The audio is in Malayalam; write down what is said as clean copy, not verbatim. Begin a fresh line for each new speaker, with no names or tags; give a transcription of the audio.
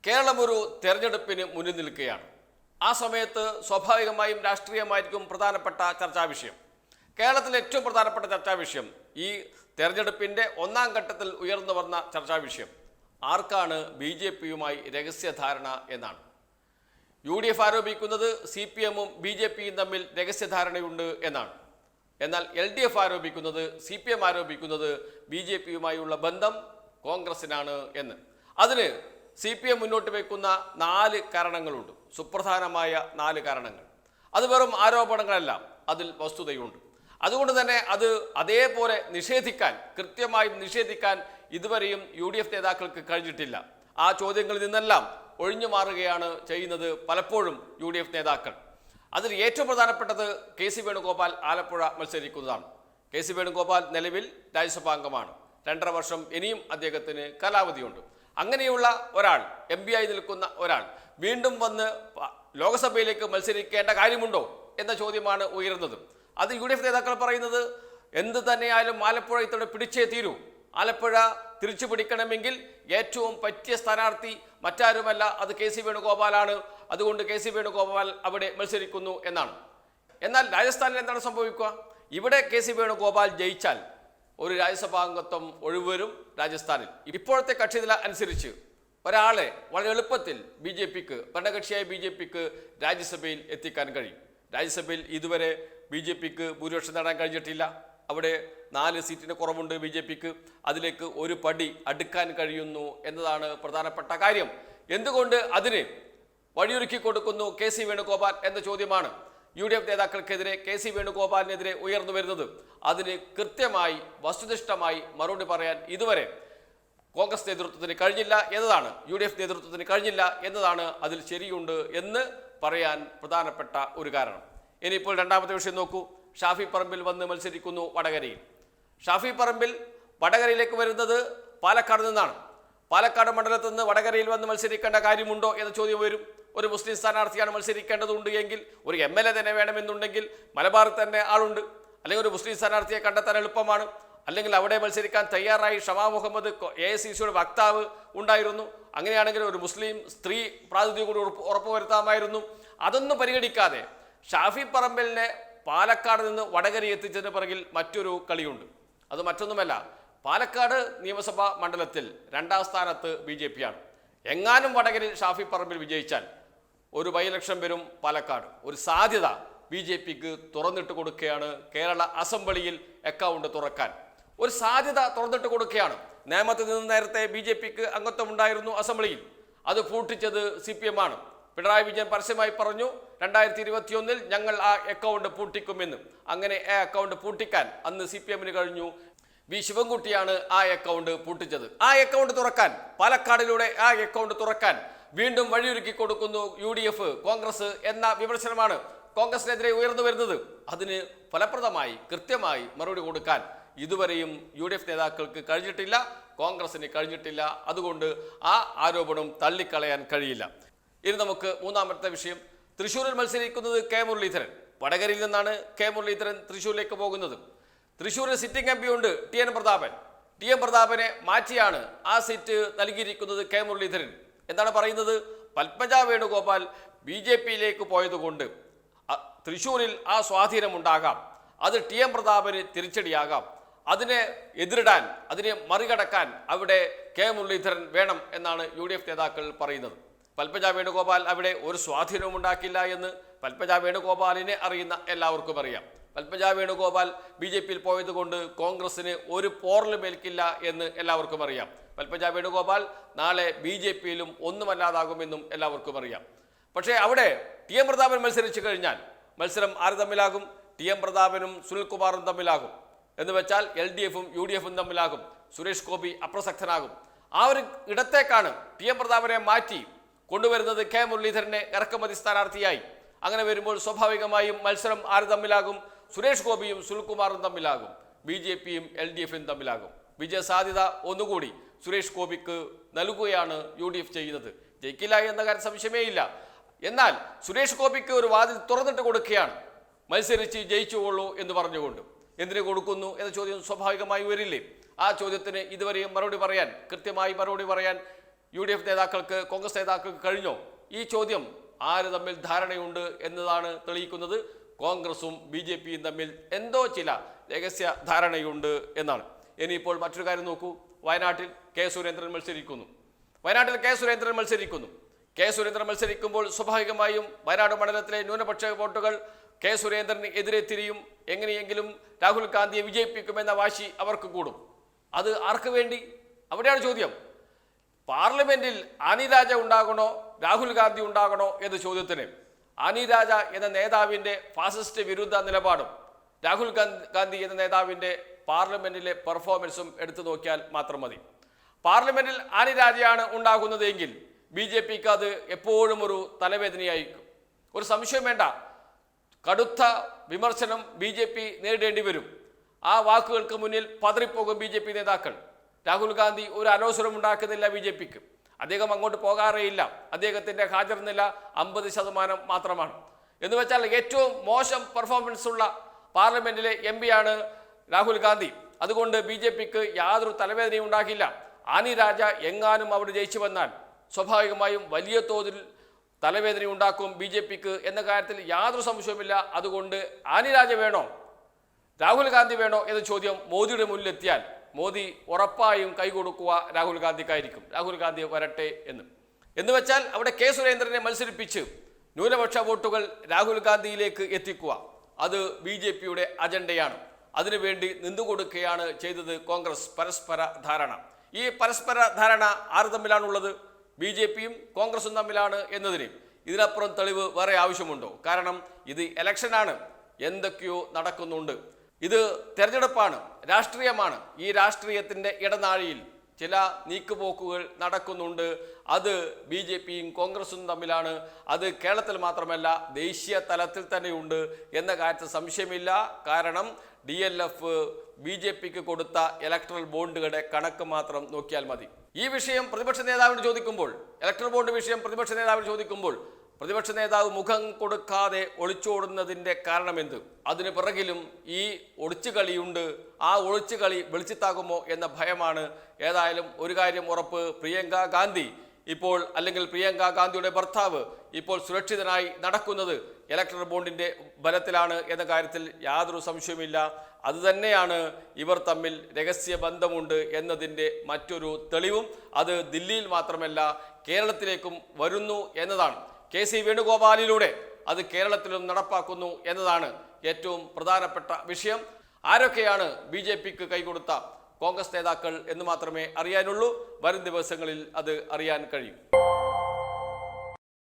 കേരളം ഒരു തെരഞ്ഞെടുപ്പിന് മുന്നിൽ നിൽക്കുകയാണ്. ആ സമയത്ത് സ്വാഭാവികമായും രാഷ്ട്രീയമായിരിക്കും പ്രധാനപ്പെട്ട ചർച്ചാ വിഷയം. കേരളത്തിലെ ഏറ്റവും പ്രധാനപ്പെട്ട ചർച്ചാ വിഷയം, ഈ തെരഞ്ഞെടുപ്പിൻ്റെ ഒന്നാം ഘട്ടത്തിൽ ഉയർന്നു വന്ന ചർച്ചാ വിഷയം ആർക്കാണ് BJPയുമായി രഹസ്യധാരണ എന്നാണ്. UDF ആരോപിക്കുന്നത് CPMും BJPയും തമ്മിൽ രഹസ്യധാരണയുണ്ട് എന്നാണ്. എന്നാൽ LDF ആരോപിക്കുന്നത്, CPM ആരോപിക്കുന്നത് BJPയുമായുള്ള ബന്ധം കോൺഗ്രസിനാണ് എന്ന്. അതിന് CPM മുന്നോട്ട് വയ്ക്കുന്ന 4 കാരണങ്ങളുണ്ട്, സുപ്രധാനമായ 4 കാരണങ്ങൾ. അത് വെറും ആരോപണങ്ങളല്ല, അതിൽ വസ്തുതയുണ്ട്. അതുകൊണ്ട് തന്നെ അത് അതേപോലെ നിഷേധിക്കാൻ, കൃത്യമായും നിഷേധിക്കാൻ ഇതുവരെയും UDF നേതാക്കൾക്ക് കഴിഞ്ഞിട്ടില്ല. ആ ചോദ്യങ്ങളിൽ നിന്നെല്ലാം ഒഴിഞ്ഞു മാറുകയാണ് ചെയ്യുന്നത് പലപ്പോഴും UDF നേതാക്കൾ. അതിൽ ഏറ്റവും പ്രധാനപ്പെട്ടത് KC വേണുഗോപാൽ ആലപ്പുഴ മത്സരിക്കുന്നതാണ്. KC വേണുഗോപാൽ നിലവിൽ രാജ്യസഭാംഗമാണ്. 2.5 വർഷം ഇനിയും അദ്ദേഹത്തിന് കാലാവധിയുണ്ട്. അങ്ങനെയുള്ള ഒരാൾ, MP ആയി നിൽക്കുന്ന ഒരാൾ വീണ്ടും വന്ന് ലോക്സഭയിലേക്ക് മത്സരിക്കേണ്ട കാര്യമുണ്ടോ എന്ന ചോദ്യമാണ് ഉയരുന്നത്. അത് UDF നേതാക്കൾ പറയുന്നത്, എന്ത് തന്നെയായാലും ആലപ്പുഴ ഇത്തവണ പിടിച്ചേ തീരൂ. ആലപ്പുഴ തിരിച്ചു പിടിക്കണമെങ്കിൽ ഏറ്റവും പറ്റിയ സ്ഥാനാർത്ഥി മറ്റാരുമല്ല, അത് KC വേണുഗോപാലാണ്. അതുകൊണ്ട് KC വേണുഗോപാൽ അവിടെ മത്സരിക്കുന്നു എന്നാണ്. എന്നാൽ രാജസ്ഥാനിൽ എന്താണ് സംഭവിക്കുക? ഇവിടെ KC വേണുഗോപാൽ ജയിച്ചാൽ ഒരു രാജ്യസഭാംഗത്വം ഒഴിവരും രാജസ്ഥാനിൽ. ഇപ്പോഴത്തെ കക്ഷിനില അനുസരിച്ച് ഒരാളെ വളരെ എളുപ്പത്തിൽ BJPക്ക്, ഭരണകക്ഷിയായ BJPക്ക് രാജ്യസഭയിൽ എത്തിക്കാൻ കഴിയും. രാജ്യസഭയിൽ ഇതുവരെ BJPക്ക് ഭൂരിപക്ഷം നേടാൻ കഴിഞ്ഞിട്ടില്ല. അവിടെ 4 സീറ്റിന് കുറവുണ്ട് BJPക്ക്. അതിലേക്ക് ഒരു പടി അടുക്കാൻ കഴിയുന്നു എന്നതാണ് പ്രധാനപ്പെട്ട കാര്യം. എന്തുകൊണ്ട് അതിന് വഴിയൊരുക്കി കൊടുക്കുന്നു KC വേണുഗോപാൽ എന്ന ചോദ്യമാണ് UDF നേതാക്കൾക്കെതിരെ, KC വേണുഗോപാലിനെതിരെ ഉയർന്നു വരുന്നത്. അതിന് കൃത്യമായി വസ്തുനിഷ്ഠമായി മറുപടി പറയാൻ ഇതുവരെ കോൺഗ്രസ് നേതൃത്വത്തിന് കഴിഞ്ഞില്ല എന്നതാണ്, UDF നേതൃത്വത്തിന് കഴിഞ്ഞില്ല എന്നതാണ് അതിൽ ശരിയുണ്ട് എന്ന് പറയാൻ പ്രധാനപ്പെട്ട ഒരു കാരണം. ഇനിയിപ്പോൾ രണ്ടാമത്തെ വിഷയം നോക്കൂ. ഷാഫി പറമ്പിൽ വന്ന് മത്സരിക്കുന്നു വടകരയിൽ. ഷാഫി പറമ്പിൽ വടകരയിലേക്ക് വരുന്നത് പാലക്കാട് നിന്നാണ്. പാലക്കാട് മണ്ഡലത്തിൽ നിന്ന് വടകരയിൽ വന്ന് മത്സരിക്കേണ്ട കാര്യമുണ്ടോ എന്ന ചോദ്യം വരും. ഒരു മുസ്ലിം സ്ഥാനാർത്ഥിയാണ് മത്സരിക്കേണ്ടതുണ്ട് എങ്കിൽ, ഒരു MLA തന്നെ വേണമെന്നുണ്ടെങ്കിൽ മലബാറിൽ തന്നെ ആളുണ്ട്. അല്ലെങ്കിൽ ഒരു മുസ്ലിം സ്ഥാനാർത്ഥിയെ കണ്ടെത്താൻ എളുപ്പമാണ്. അല്ലെങ്കിൽ അവിടെ മത്സരിക്കാൻ തയ്യാറായി ഷമാ മുഹമ്മദ് AICCയുടെ വക്താവ് ഉണ്ടായിരുന്നു. അങ്ങനെയാണെങ്കിൽ ഒരു മുസ്ലിം സ്ത്രീ പ്രാതിനിധ്യം കൂടി ഉറപ്പുവരുത്താമായിരുന്നു. അതൊന്നും പരിഗണിക്കാതെ ഷാഫി പറമ്പലിനെ പാലക്കാട് നിന്ന് വടകര എത്തിച്ചതിന് പിറകിൽ മറ്റൊരു കളിയുണ്ട്. അത് മറ്റൊന്നുമല്ല, പാലക്കാട് നിയമസഭാ മണ്ഡലത്തിൽ 2ാം സ്ഥാനത്ത് BJPയാണ്. എങ്ങാനും വടകരയിൽ ഷാഫി പറമ്പിൽ വിജയിച്ചാൽ ഒരു ബൈലക്ഷൻ വരും പാലക്കാട്. ഒരു സാധ്യത BJPക്ക് തുറന്നിട്ട് കൊടുക്കുകയാണ്. കേരള അസംബ്ലിയിൽ അക്കൗണ്ട് തുറക്കാൻ ഒരു സാധ്യത തുറന്നിട്ട് കൊടുക്കുകയാണ്. നേമത്തിൽ നിന്ന് നേരത്തെ BJPക്ക് അംഗത്വം ഉണ്ടായിരുന്നു അസംബ്ലിയിൽ. അത് പൂട്ടിച്ചത് CPM ആണ്. പിണറായി വിജയൻ പരസ്യമായി പറഞ്ഞു 2021 ഞങ്ങൾ ആ അക്കൗണ്ട് പൂട്ടിക്കുമെന്ന്. അങ്ങനെ ആ അക്കൗണ്ട് പൂട്ടിക്കാൻ അന്ന് CPMന് കഴിഞ്ഞു. V ശിവൻകുട്ടിയാണ് ആ അക്കൗണ്ട് പൂട്ടിച്ചത്. ആ അക്കൗണ്ട് തുറക്കാൻ, പാലക്കാടിലൂടെ ആ അക്കൗണ്ട് തുറക്കാൻ വീണ്ടും വഴിയൊരുക്കി കൊടുക്കുന്നു UDF, കോൺഗ്രസ് എന്ന വിമർശനമാണ് കോൺഗ്രസിനെതിരെ ഉയർന്നു വരുന്നത്. അതിന് ഫലപ്രദമായി കൃത്യമായി മറുപടി കൊടുക്കാൻ ഇതുവരെയും UDF നേതാക്കൾക്ക് കഴിഞ്ഞിട്ടില്ല, കോൺഗ്രസിന് കഴിഞ്ഞിട്ടില്ല. അതുകൊണ്ട് ആ ആരോപണം തള്ളിക്കളയാൻ കഴിയില്ല. ഇനി നമുക്ക് മൂന്നാമത്തെ വിഷയം. തൃശ്ശൂരിൽ മത്സരിക്കുന്നത് K മുരളീധരൻ. വടകരയിൽ നിന്നാണ് K മുരളീധരൻ തൃശ്ശൂരിലേക്ക് പോകുന്നത്. തൃശ്ശൂരിൽ സിറ്റിംഗ് MP ഉണ്ട് TN പ്രതാപൻ. TN പ്രതാപനെ മാറ്റിയാണ് ആ സീറ്റ് നൽകിയിരിക്കുന്നത് K മുരളീധരൻ. എന്താണ് പറയുന്നത്? പത്മജ വേണുഗോപാൽ BJPയിലേക്ക് പോയതുകൊണ്ട് തൃശ്ശൂരിൽ ആ സ്വാധീനമുണ്ടാകാം. അത് TN പ്രതാപന് തിരിച്ചടിയാകാം. അതിനെ എതിരിടാൻ, അതിനെ മറികടക്കാൻ അവിടെ K മുരളീധരൻ വേണം എന്നാണ് UDF നേതാക്കൾ പറയുന്നത്. പത്മജ വേണുഗോപാൽ അവിടെ ഒരു സ്വാധീനവും ഉണ്ടാക്കില്ല എന്ന് പത്മജ വേണുഗോപാലിനെ അറിയുന്ന എല്ലാവർക്കും അറിയാം. പത്മജ വേണുഗോപാൽ BJPയിൽ പോയതുകൊണ്ട് കോൺഗ്രസിന് ഒരു പോറലും ഏൽക്കില്ല എന്ന് എല്ലാവർക്കും അറിയാം. പത്മജ വേണുഗോപാൽ നാളെ BJPയിലും ഒന്നുമല്ലാതാകുമെന്നും എല്ലാവർക്കും അറിയാം. പക്ഷേ അവിടെ TN പ്രതാപൻ മത്സരിച്ചു കഴിഞ്ഞാൽ മത്സരം ആര് തമ്മിലാകും? TN പ്രതാപനും സുനിൽകുമാറും തമ്മിലാകും. എന്ന് വെച്ചാൽ LDFും UDFും തമ്മിലാകും. സുരേഷ് ഗോപി അപ്രസക്തനാകും. ആ ഒരു ഇടത്തേക്കാണ് TN പ്രതാപനെ മാറ്റി കൊണ്ടുവരുന്നത് K മുരളീധരനെ ഇറക്കുമതി സ്ഥാനാർത്ഥിയായി. അങ്ങനെ വരുമ്പോൾ സ്വാഭാവികമായും മത്സരം ആര് തമ്മിലാകും? സുരേഷ് ഗോപിയും സുനിൽകുമാറും തമ്മിലാകും. BJPയും LDFും തമ്മിലാകും. വിജയ സാധ്യത ഒന്നുകൂടി സുരേഷ് ഗോപിക്ക് നൽകുകയാണ് UDF ചെയ്യുന്നത്. ജയിക്കില്ല എന്ന കാര്യം സംശയമേ ഇല്ല. എന്നാൽ സുരേഷ് ഗോപിക്ക് ഒരു വാതിൽ തുറന്നിട്ട് കൊടുക്കുകയാണ്, മത്സരിച്ച് ജയിച്ചുകൊള്ളൂ എന്ന് പറഞ്ഞുകൊണ്ട്. എന്തിനു കൊടുക്കുന്നു എന്ന ചോദ്യം സ്വാഭാവികമായി വരില്ലേ? ആ ചോദ്യത്തിന് ഇതുവരെയും മറുപടി പറയാൻ, കൃത്യമായി മറുപടി പറയാൻ UDF നേതാക്കൾക്ക്, കോൺഗ്രസ് നേതാക്കൾക്ക് കഴിഞ്ഞോ? ഈ ചോദ്യം ആര് തമ്മിൽ ധാരണയുണ്ട് എന്നതാണ് തെളിയിക്കുന്നത്. കോൺഗ്രസും BJPയും തമ്മിൽ എന്തോ ചില രഹസ്യ ധാരണയുണ്ട് എന്നാണ്. ഇനിയിപ്പോൾ മറ്റൊരു കാര്യം നോക്കൂ. വയനാട്ടിൽ കെ സുരേന്ദ്രൻ മത്സരിക്കുന്നു. കെ സുരേന്ദ്രൻ മത്സരിക്കുമ്പോൾ സ്വാഭാവികമായും വയനാട് മണ്ഡലത്തിലെ ന്യൂനപക്ഷ വോട്ടുകൾ കെ സുരേന്ദ്രന് എതിരെ തിരിയും. എങ്ങനെയെങ്കിലും രാഹുൽ ഗാന്ധിയെ വിജയിപ്പിക്കുമെന്ന വാശി അവർക്ക് കൂടും. അത് ആർക്ക് വേണ്ടി? അവിടെയാണ് ചോദ്യം. പാർലമെന്റിൽ ആനി രാജ ഉണ്ടാകണോ രാഹുൽ ഗാന്ധി ഉണ്ടാകണോ എന്ന ചോദ്യത്തിന് ആനി രാജ എന്ന നേതാവിൻ്റെ ഫാസിസ്റ്റ് വിരുദ്ധ നിലപാടും രാഹുൽ ഗാന്ധി എന്ന നേതാവിൻ്റെ പാർലമെന്റിലെ പെർഫോമൻസും എടുത്തു നോക്കിയാൽ മാത്രം മതി. പാർലമെന്റിൽ ആനി രാജയാണ് ഉണ്ടാകുന്നതെങ്കിൽ BJPക്ക് അത് എപ്പോഴും ഒരു തലവേദനയായിരിക്കും. ഒരു സംശയം വേണ്ട. കടുത്ത വിമർശനം BJP നേരിടേണ്ടി വരും. ആ വാക്കുകൾക്ക് മുന്നിൽ പതറിപ്പോകും BJP നേതാക്കൾ. രാഹുൽ ഗാന്ധി ഒരു അനവസരം ഉണ്ടാക്കുന്നില്ല BJPക്ക്. അദ്ദേഹം അങ്ങോട്ട് പോകാറേയില്ല. അദ്ദേഹത്തിൻ്റെ ഹാജർ നില 50% മാത്രമാണ്. എന്ന് വെച്ചാൽ ഏറ്റവും മോശം പെർഫോമൻസ് ഉള്ള പാർലമെന്റിലെ MP ആണ് രാഹുൽ ഗാന്ധി. അതുകൊണ്ട് BJPക്ക് യാതൊരു തലവേദനയും ഉണ്ടാക്കില്ല. ആനി രാജ എങ്ങാനും അവിടെ ജയിച്ചു വന്നാൽ സ്വാഭാവികമായും വലിയ തോതിൽ തലവേദന ഉണ്ടാക്കും BJPക്ക് എന്ന കാര്യത്തിൽ യാതൊരു സംശയവുമില്ല. അതുകൊണ്ട് ആനി രാജ വേണോ രാഹുൽ ഗാന്ധി വേണോ എന്ന ചോദ്യം മോദിയുടെ മുന്നിലെത്തിയാൽ മോദി ഉറപ്പായും കൈകൊടുക്കുക രാഹുൽ ഗാന്ധിക്കായിരിക്കും. രാഹുൽ ഗാന്ധി വരട്ടെ എന്ന് വെച്ചാൽ അവിടെ കെ സുരേന്ദ്രനെ മത്സരിപ്പിച്ച് ന്യൂനപക്ഷ വോട്ടുകൾ രാഹുൽ ഗാന്ധിയിലേക്ക് എത്തിക്കുക. അത് BJPയുടെ അജണ്ടയാണ്. അതിനുവേണ്ടി നിന്നുകൊടുക്കുകയാണ് ചെയ്തത് കോൺഗ്രസ്. പരസ്പര ധാരണ. ഈ പരസ്പര ധാരണ ആര് തമ്മിലാണുള്ളത്? BJPയും കോൺഗ്രസും തമ്മിലാണ് എന്നതിന് ഇതിനപ്പുറം തെളിവ് വേറെ ആവശ്യമുണ്ടോ? കാരണം ഇത് ഇലക്ഷനാണ്. എന്തൊക്കെയോ നടക്കുന്നുണ്ട്. ഇത് തെരഞ്ഞെടുപ്പാണ്, രാഷ്ട്രീയമാണ്. ഈ രാഷ്ട്രീയത്തിൻ്റെ ഇടനാഴിയിൽ ചില നീക്കുപോക്കുകൾ നടക്കുന്നുണ്ട്. അത് BJPയും കോൺഗ്രസും തമ്മിലാണ്. അത് കേരളത്തിൽ മാത്രമല്ല ദേശീയ തലത്തിൽ തന്നെയുണ്ട് എന്ന കാര്യത്തിൽ സംശയമില്ല. കാരണം DLF BJPക്ക് കൊടുത്ത ഇലക്ട്രൽ ബോണ്ടുകളുടെ കണക്ക് മാത്രം നോക്കിയാൽ മതി. ഈ വിഷയം പ്രതിപക്ഷ നേതാവിന് ചോദിക്കുമ്പോൾ, ഇലക്ട്രൽ ബോണ്ട് വിഷയം പ്രതിപക്ഷ നേതാവിന് ചോദിക്കുമ്പോൾ പ്രതിപക്ഷ നേതാവ് മുഖം കൊടുക്കാതെ ഒളിച്ചോടുന്നതിൻ്റെ കാരണമെന്ത്? അതിന് പിറകിലും ഈ ഒളിച്ചുകളിയുണ്ട്. ആ ഒളിച്ചുകളി വെളിച്ചത്താകുമോ എന്ന ഭയമാണ്. ഏതായാലും ഒരു കാര്യം ഉറപ്പ്, പ്രിയങ്ക ഗാന്ധി ഇപ്പോൾ, അല്ലെങ്കിൽ പ്രിയങ്ക ഗാന്ധിയുടെ ഭർത്താവ് ഇപ്പോൾ സുരക്ഷിതനായി നടക്കുന്നത് ഇലക്ട്രൽ ബോണ്ടിൻ്റെ ബലത്തിലാണ് എന്ന കാര്യത്തിൽ യാതൊരു സംശയവുമില്ല. അതുതന്നെയാണ് ഇവർ തമ്മിൽ രഹസ്യ ബന്ധമുണ്ട് എന്നതിൻ്റെ മറ്റൊരു തെളിവും. അത് ദില്ലിയിൽ മാത്രമല്ല കേരളത്തിലേക്കും വരുന്നു എന്നതാണ്. KC വേണുഗോപാലിലൂടെ അത് കേരളത്തിലും നടപ്പാക്കുന്നു എന്നതാണ് ഏറ്റവും പ്രധാനപ്പെട്ട വിഷയം. ആരൊക്കെയാണ് BJPക്ക് കൈകൊടുത്ത കോൺഗ്രസ് നേതാക്കൾ എന്ന് മാത്രമേ അറിയാനുള്ളൂ. വരും ദിവസങ്ങളിൽ അത് അറിയാൻ കഴിയും.